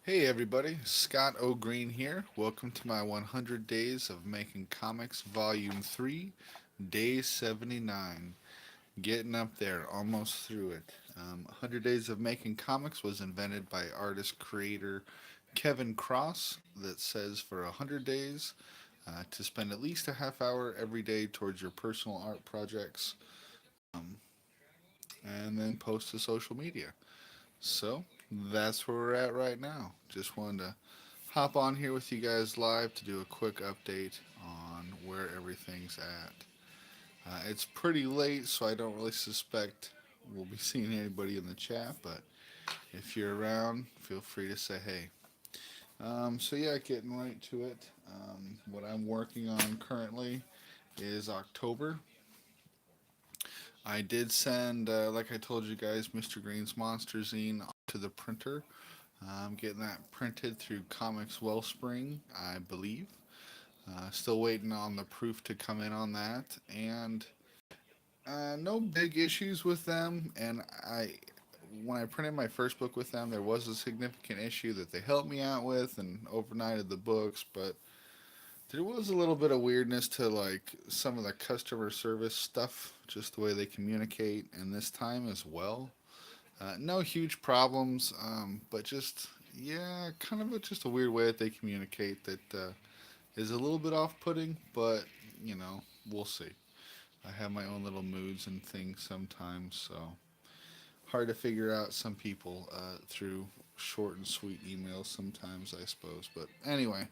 Hey everybody, Scott O'Green here. Welcome to my 100 Days of Making Comics Volume 3, Day 79. Getting up there, almost through it. 100 Days of Making Comics was invented by artist creator Kevin Cross, that says for 100 days to spend at least a half hour every day towards your personal art projects, um, and then post to social media. So that's where we're at right now. Just wanted to hop on here with you guys live to do a quick update on where everything's at. It's pretty late, so I don't really suspect we'll be seeing anybody in the chat, but if you're around, feel free to say hey. So, yeah, getting right to it. What I'm working on currently is October. I did send, like I told you guys, Mr. Green's Monster Zine to the printer. I'm getting that printed through Comics Wellspring, I believe. Still waiting on the proof to come in on that, and no big issues with them. And when I printed my first book with them, there was a significant issue that they helped me out with and overnighted the books, but there was a little bit of weirdness to like some of the customer service stuff, just the way they communicate, and this time as well. No huge problems, but just yeah, kind of just a weird way that they communicate that is a little bit off-putting. But we'll see. I have my own little moods and things sometimes, so hard to figure out some people through short and sweet emails sometimes, I suppose. But anyway,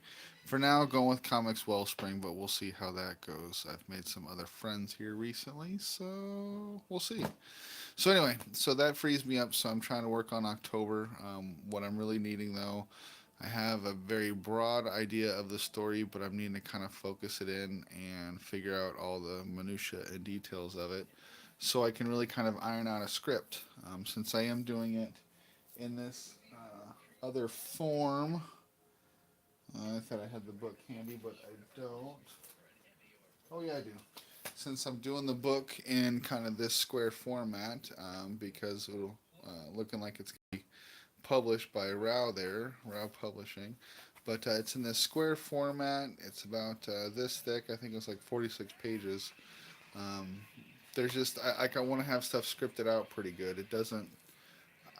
for now, going with Comics Wellspring, but we'll see how that goes. I've made some other friends here recently, so we'll see. So anyway, so that frees me up. So I'm trying to work on October. What I'm really needing though, I have a very broad idea of the story, but I'm needing to kind of focus it in and figure out all the minutia and details of it, so I can really kind of iron out a script. Since I am doing it in this other form, I thought I had the book handy, but I don't. Oh yeah, I do. Since I'm doing the book in kind of this square format, because it'll looking like it's gonna be published by Rao Publishing, but it's in this square format. It's about this thick. I think it's like 46 pages. Um, there's just I want to have stuff scripted out pretty good. It doesn't.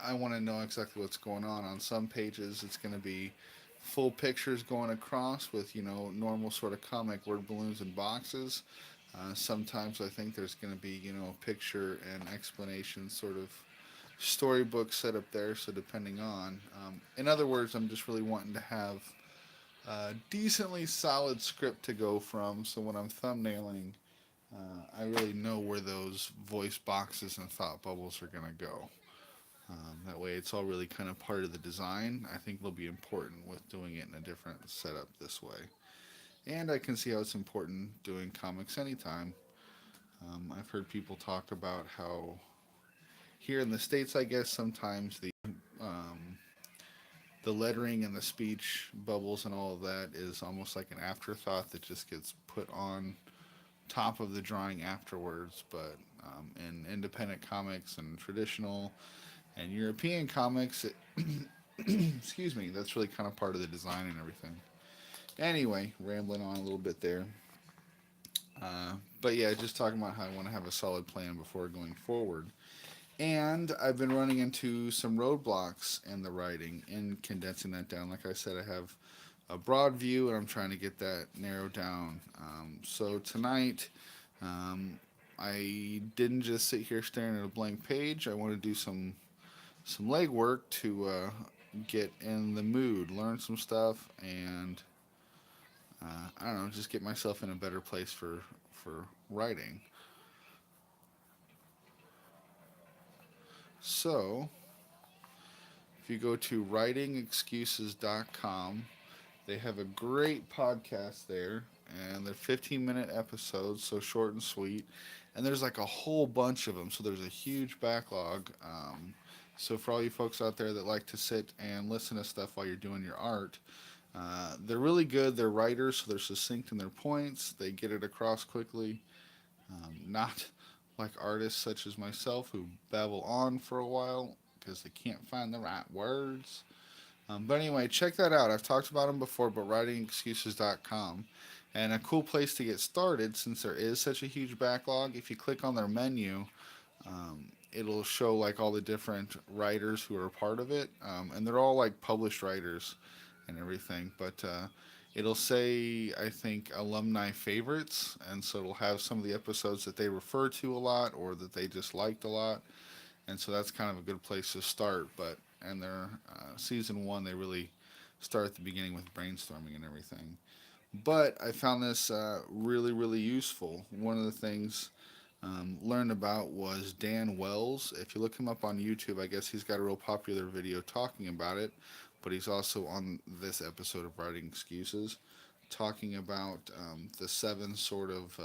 I want to know exactly what's going on. On some pages, it's going to be full pictures going across with normal sort of comic word balloons and boxes. Sometimes I think there's going to be a picture and explanation sort of storybook set up there. So depending on, in other words, I'm just really wanting to have a decently solid script to go from. So when I'm thumbnailing, I really know where those voice boxes and thought bubbles are going to go. That way, it's all really kind of part of the design. I think they'll be important with doing it in a different setup this way. And I can see how it's important doing comics anytime. I've heard people talk about how here in the States, I guess, sometimes um, the lettering and the speech bubbles and all of that is almost like an afterthought that just gets put on top of the drawing afterwards. But in independent comics and traditional and European comics, excuse me, that's really kind of part of the design and everything. Anyway, rambling on a little bit there. But yeah, just talking about how I want to have a solid plan before going forward. And I've been running into some roadblocks in the writing and condensing that down. Like I said, I have a broad view and I'm trying to get that narrowed down. So tonight, um, I didn't just sit here staring at a blank page. I want to do some legwork to get in the mood, learn some stuff, and I don't know, just get myself in a better place for writing. So if you go to writingexcuses.com, they have a great podcast there, and they're 15-minute episodes, so short and sweet. And there's like a whole bunch of them, so there's a huge backlog. So for all you folks out there that like to sit and listen to stuff while you're doing your art, they're really good. They're writers, so they're succinct in their points. They get it across quickly. Not like artists such as myself who babble on for a while because they can't find the right words. But anyway, check that out. I've talked about them before, but writingexcuses.com. And a cool place to get started, since there is such a huge backlog, if you click on their menu, it'll show like all the different writers who are a part of it. And they're all like published writers and everything. But it'll say, I think, alumni favorites. And so it'll have some of the episodes that they refer to a lot or that they just liked a lot, and so that's kind of a good place to start. But and their season one, they really start at the beginning with brainstorming and everything. But I found this really, really useful. One of the things learned about was Dan Wells. If you look him up on YouTube, I guess he's got a real popular video talking about it. But he's also on this episode of Writing Excuses, talking about the seven sort of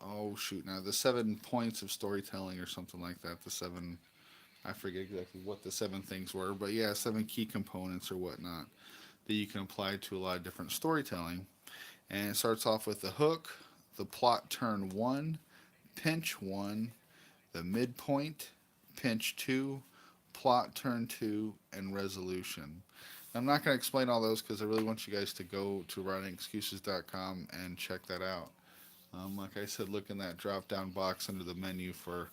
oh shoot now the 7 points of storytelling or something like that. The seven, I forget exactly what the seven things were, but yeah, seven key components or whatnot that you can apply to a lot of different storytelling. And it starts off with the hook, the plot turn one, pinch one, the midpoint, pinch two, plot turn two, and resolution. I'm not going to explain all those because I really want you guys to go to writingexcuses.com and check that out. Like I said, look in that drop down box under the menu for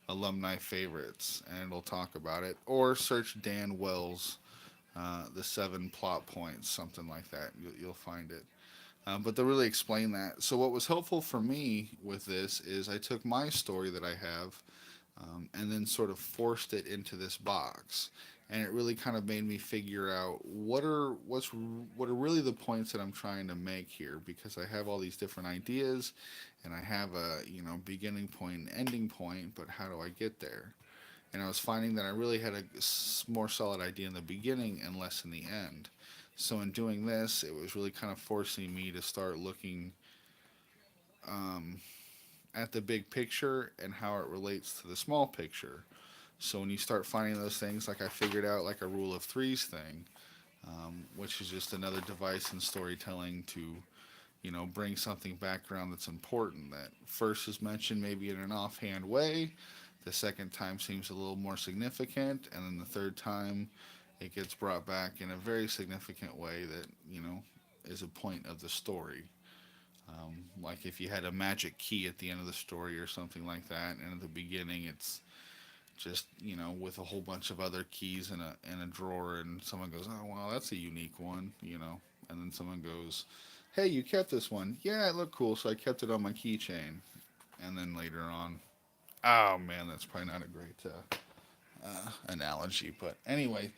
alumni favorites, and it'll talk about it. Or search Dan Wells, the seven plot points, something like that. You'll find it. But they'll really explain that. So, what was helpful for me with this is I took my story that I have and then sort of forced it into this box. And it really kind of made me figure out what are really the points that I'm trying to make here, because I have all these different ideas, and I have a beginning point and ending point, but how do I get there? And I was finding that I really had a more solid idea in the beginning and less in the end. So in doing this, it was really kind of forcing me to start looking um, at the big picture and how it relates to the small picture. So when you start finding those things, like I figured out like a rule of threes thing, which is just another device in storytelling to bring something background that's important. That first is mentioned maybe in an offhand way, the second time seems a little more significant, and then the third time it gets brought back in a very significant way that is a point of the story. Like if you had a magic key at the end of the story or something like that, and at the beginning it's just with a whole bunch of other keys in a drawer, and someone goes, oh wow, that's a unique one, and then someone goes, hey, you kept this one. Yeah, it looked cool, so I kept it on my keychain. And then later on, oh man, that's probably not a great analogy, but anyway,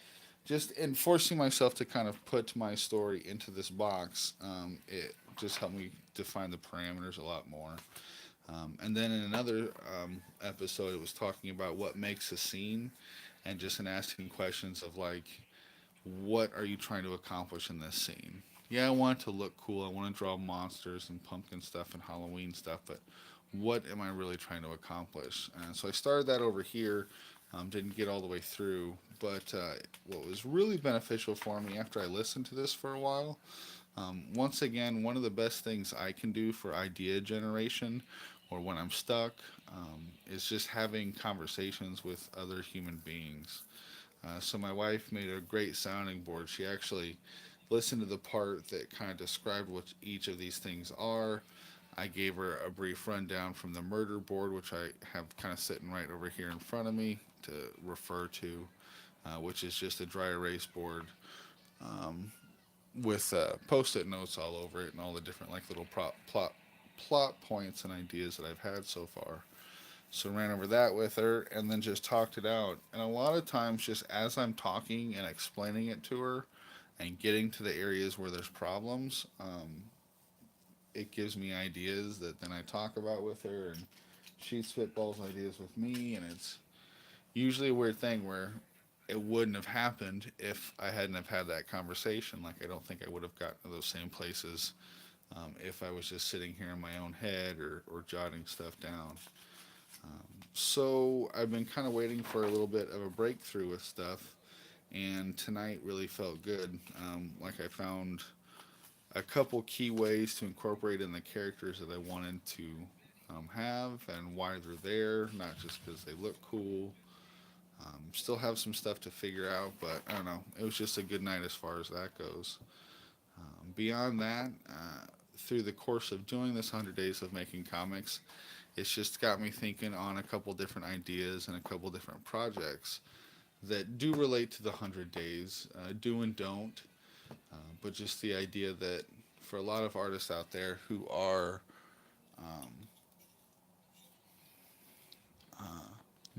just in forcing myself to kind of put my story into this box, it just helped me define the parameters a lot more. And then in another episode, it was talking about what makes a scene, and just in asking questions of like, what are you trying to accomplish in this scene? Yeah, I want it to look cool. I want to draw monsters and pumpkin stuff and Halloween stuff, but what am I really trying to accomplish? And so I started that over here. Didn't get all the way through, but what was really beneficial for me after I listened to this for a while, once again, one of the best things I can do for idea generation or when I'm stuck is just having conversations with other human beings. So my wife made a great sounding board. She actually listened to the part that kind of described what each of these things are. I gave her a brief rundown from the murder board, which I have kind of sitting right over here in front of me to refer to, which is just a dry erase board with post-it notes all over it and all the different like little plot points and ideas that I've had so far. So ran over that with her and then just talked it out. And a lot of times, just as I'm talking and explaining it to her and getting to the areas where there's problems, it gives me ideas that then I talk about with her, and she spitballs ideas with me. And it's usually a weird thing where it wouldn't have happened if I hadn't have had that conversation. Like I don't think I would have gotten to those same places if I was just sitting here in my own head or jotting stuff down. So I've been kind of waiting for a little bit of a breakthrough with stuff, and tonight really felt good. Like I found a couple key ways to incorporate in the characters that I wanted to have and why they're there, not just because they look cool. Still have some stuff to figure out, but I don't know. It was just a good night as far as that goes. Beyond that, through the course of doing this 100 days of making comics, it's just got me thinking on a couple different ideas and a couple different projects that do relate to the 100 days, do and don't, but just the idea that for a lot of artists out there who are um,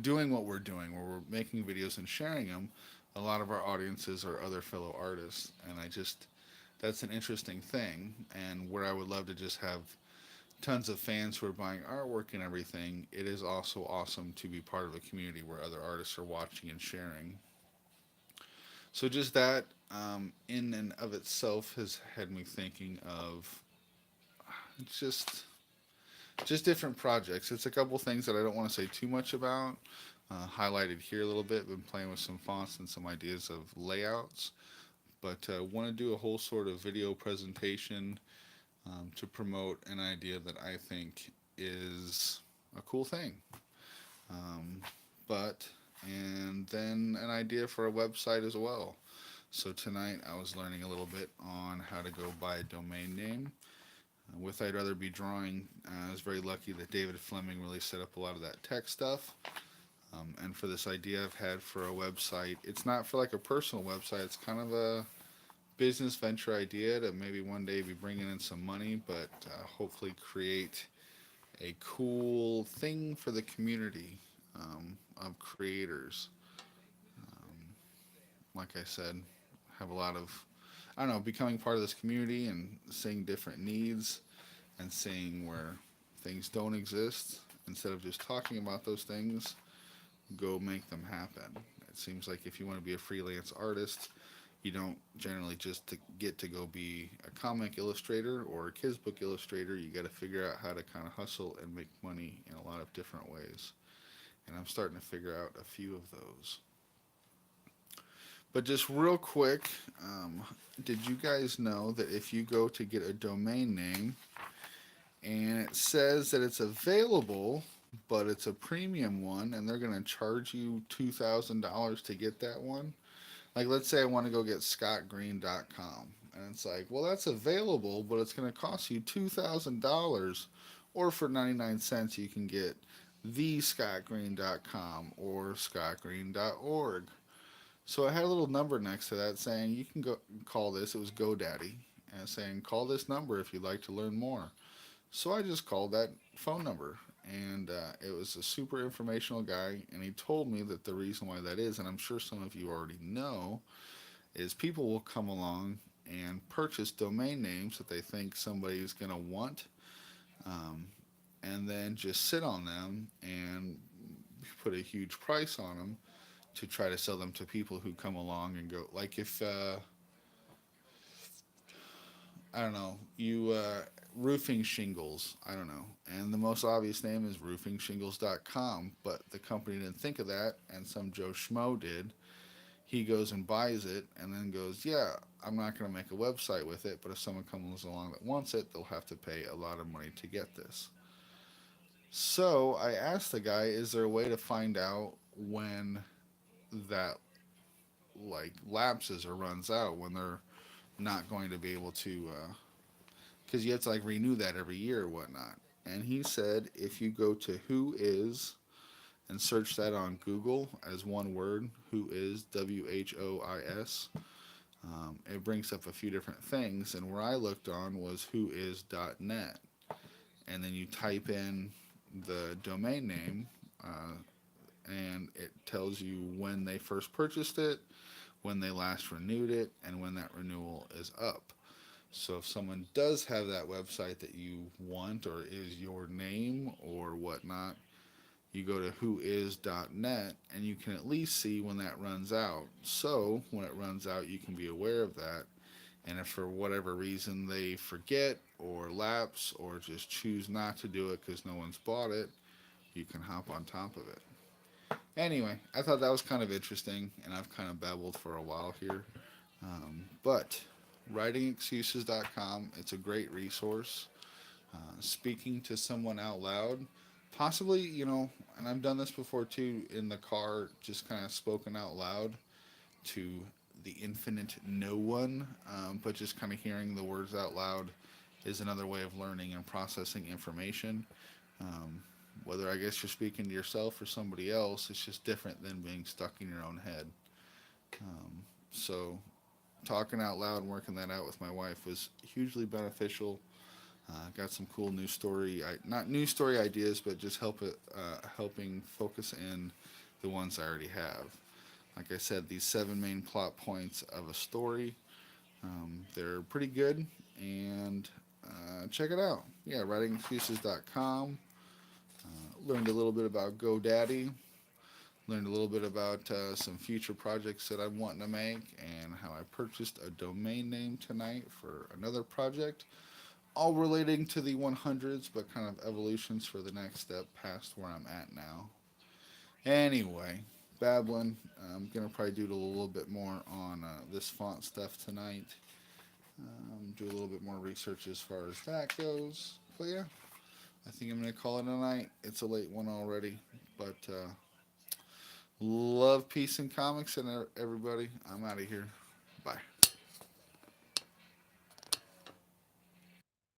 doing what we're doing, where we're making videos and sharing them, a lot of our audiences are other fellow artists, and that's an interesting thing, and where I would love to just have tons of fans who are buying artwork and everything. It is also awesome to be part of a community where other artists are watching and sharing. So just that, in and of itself, has had me thinking of just just different projects. It's a couple things that I don't want to say too much about. Highlighted here a little bit. Been playing with some fonts and some ideas of layouts, but want to do a whole sort of video presentation to promote an idea that I think is a cool thing. Um, but and then an idea for a website as well. So tonight I was learning a little bit on how to go buy a domain name. With I'd rather be drawing, I was very lucky that David Fleming really set up a lot of that tech stuff. And for this idea I've had for a website, it's not for like a personal website. It's kind of a business venture idea to maybe one day be bringing in some money, but hopefully create a cool thing for the community of creators. Um, like I said, have a lot of, I don't know, becoming part of this community and seeing different needs and seeing where things don't exist. Instead of just talking about those things, go make them happen. It seems like if you want to be a freelance artist, you don't generally just to get to go be a comic illustrator or a kids book illustrator. You got to figure out how to kind of hustle and make money in a lot of different ways. And I'm starting to figure out a few of those. But just real quick, did you guys know that if you go to get a domain name and it says that it's available, but it's a premium one, and they're going to charge you $2,000 to get that one? Like, let's say I want to go get scottgreen.com, and it's like, well, that's available, but it's going to cost you $2,000. Or for 99 cents, you can get thescottgreen.com or scottgreen.org. So I had a little number next to that saying you can go call this. It was GoDaddy, and saying call this number if you'd like to learn more. So I just called that phone number, and it was a super informational guy, and he told me that the reason why that is, and I'm sure some of you already know, is people will come along and purchase domain names that they think somebody's going to want, um, and then just sit on them and put a huge price on them to try to sell them to people who come along and go, like if I don't know, you roofing shingles, I don't know, and the most obvious name is roofingshingles.com, but the company didn't think of that, and some Joe Schmo did. He goes and buys it, and then goes, yeah, I'm not going to make a website with it, but if someone comes along that wants it, they'll have to pay a lot of money to get this. So I asked the guy, is there a way to find out when that like lapses or runs out, when they're not going to be able to because you have to like renew that every year or whatnot. And he said if you go to Who Is and search that on Google as one word, Who Is, WHOIS, it brings up a few different things. And where I looked on was whois.net. And then you type in the domain name, and it tells you when they first purchased it, when they last renewed it, and when that renewal is up. So if someone does have that website that you want or is your name or whatnot, you go to whois.net and you can at least see when that runs out. So when it runs out, you can be aware of that. And if for whatever reason they forget or lapse or just choose not to do it because no one's bought it, you can hop on top of it. Anyway, I thought that was kind of interesting, and I've kind of babbled for a while here. But writingexcuses.com, it's a great resource. Speaking to someone out loud, Possibly, and I've done this before too in the car, just kind of spoken out loud to the infinite no one, but just kind of hearing the words out loud is another way of learning and processing information. Um, Whether I guess you're speaking to yourself or somebody else, it's just different than being stuck in your own head. So, talking out loud and working that out with my wife was hugely beneficial. Got some cool news story, not news story ideas, but just helping focus in the ones I already have. Like I said, these seven main plot points of a story, they're pretty good, and check it out. Yeah, writingexcuses.com. Learned a little bit about GoDaddy. Learned a little bit about some future projects that I'm wanting to make and how I purchased a domain name tonight for another project. All relating to the 100s, but kind of evolutions for the next step past where I'm at now. Anyway, babbling. I'm going to probably do a little bit more on this font stuff tonight. Do a little bit more research as far as that goes. But yeah, I think I'm going to call it a night. It's a late one already. But love, peace, and comics, and everybody. I'm out of here. Bye.